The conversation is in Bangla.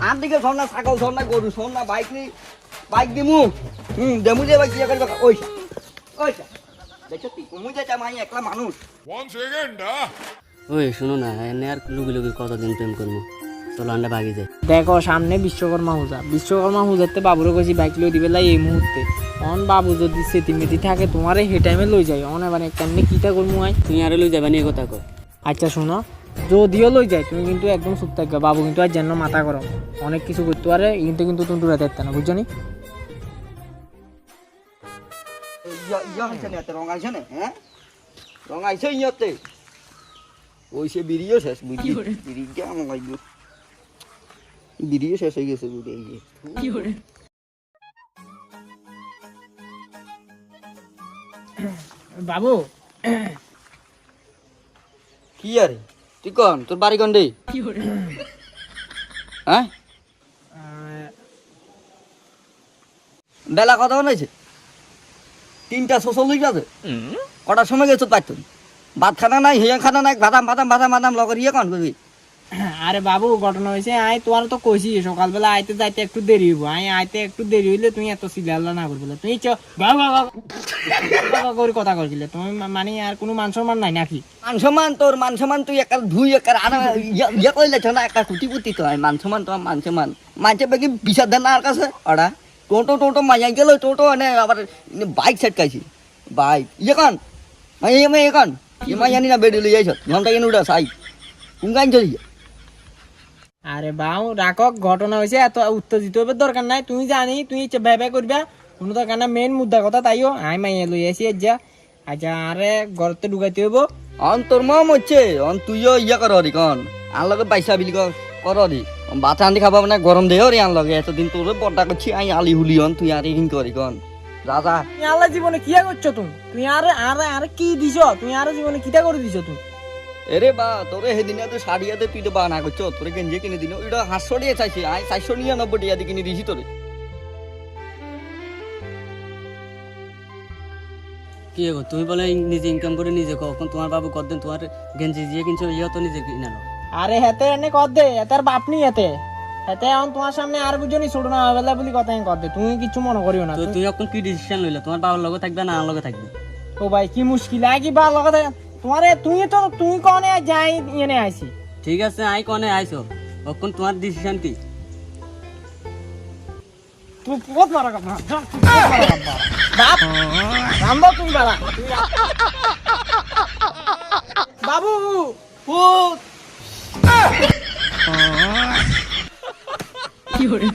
আর দিকে শোন না, ছাগল শোন না, গরু শোন না, বাইক দিমু দেমু যে ভাই কি করবে ওইটা দেখছো তুই কমু যেটা মাই একলা মানুষ। ওই শোনো না, এনে আর লুকি লুকি কতদিন প্রেম করবো, চলো আন্ডা ভাগি যায়। দেখো সামনে বিশ্বকর্মা পূজাতে বাবুরে কইছি বাইক লই দিবে লাই এই মুহূর্তে। অন বাবু যদি সেতিমেতি থাকে তোমারে হে টাইমে লই যাই, অন এবার কেমনি কিটা করবো আই। তুমি আরো লই যাবা নিয়ে কথা কর। আচ্ছা শোনো, যদিও লই যায় তুমি কিন্তু একদম চুপ থাকবে। বাবু কিন্তু আর যেন মাথা করো, অনেক কিছু করতে পারে, কিন্তু তুমি দূরে থাকতে না, বুঝছো নি? ইয়া হইছে না, রং আইছে না, হ্যাঁ রং আইছে ইয়তে ওই সে বিড়িও শেষ বুঝি, বিড়িটা আমার লাগবে, বিড়িও শেষ হয়ে গেছে বুঝি। এই যে বাবু কি আরে তুই কন, তোর বাড়ি কন রে? হ্যাঁ বেলা কথা বানাইছে 3টা 46 বাজে, কটার সময় গেছো পাইতো? ভাত খানা নাই, হিয়া খানা নাই, বাদাম লগর ইয়ে কন করবি? আরে বাবু ঘটনা হয়েছে, আই তোমার তো কইছি সকালবেলা আইতে যাইতে একটু দেরি হইব, আইতে একটু দেরি হইলে তুমি এত সিলাল্লা না করবে, তুমি করে কথা কইছিলে তুমি, মানে আর কোনো মান সম্মান নাই নাকি? তোর মান সম্মান তুই একার ধুই একার আনা ইয়ে কইলে না, একার কুটি তো হয় মান সম্মান, তোমার মান সম্মান মানছে বেগি বিচার দেন না আর কাছে ওরা টোটো মাইয়া গেল, টোটো এনে আবার বাইক সেট খাইছি, বাইক ইয়ে কন মাইয়া কন জানি না বেডি লই যাইছ ঘন্টা কেন উঠা সাই কোন গান চলি। আরে বাউ রাখো, ঘটনা হয়েছে, এত উত্তেজিত হইবার দরকার নাই, তুমি জানি তুমি ভেবে করবা, কোনো দরকার না। মেন মুদ্রা কথা তাইও আই মাইয়া লই আসি যা। আচ্ছা আরে ঘরতে ঢুকাইতে হইব। অন তোর মম হচ্ছে, অন তুইও ইয়া কর রি কন আন লগে পাইসা বিলি কর রি ভাত রান্ধি খাবা মানে গরম দেহ রে আন লগে, এতদিন তোর বড়টা করছি আই আলি হুলি অন তুই আর ইহিং করি কন রাজা। তুমি আল্লাহ জীবনে কিয়া করছো তুমি আরে আরে আরে কি দিছ তুমি, আরে জীবনে কিটা করে দিছ তুমি? এরে বা তোরে সেদিনে তুই শাড়িয়াতে তুই তো বানা করছো, তোরে গেঞ্জি কিনে দিন ওইটা 500 দিয়ে চাইছি, আই 499 টাকা দিয়ে কিনে দিয়েছি তোরে। কি হবো, তুমি বলে নিজে ইনকাম করে নিজে কখন তোমার বাবু কতদিন তোমার গেঞ্জি দিয়ে কিনছো, ইয়ে তো নিজে কিনে নাও। আরে হেতে এনে কর দে, এতার বাপ নি হেতে হেতে এখন তোমার সামনে আর বুঝনি ছোট না হবেলা বলি কথা কর দে, তুমি কিছু মনে করিও না। তুই এখন কি ডিসিশন লইলা, তোমার বাবার লগে থাকবে না আমার লগে থাকবে? ও ভাই কি মুশকিল আই কি বা লগতে তোমারে তুই কোনে যাই এনে আইছি। ঠিক আছে আই কনে আইছো, এখন তোমার ডিসিশন কি? তুই বহুত মারা কথা বাপ রামবা তুমি বালা বাবু ভূত কি হরে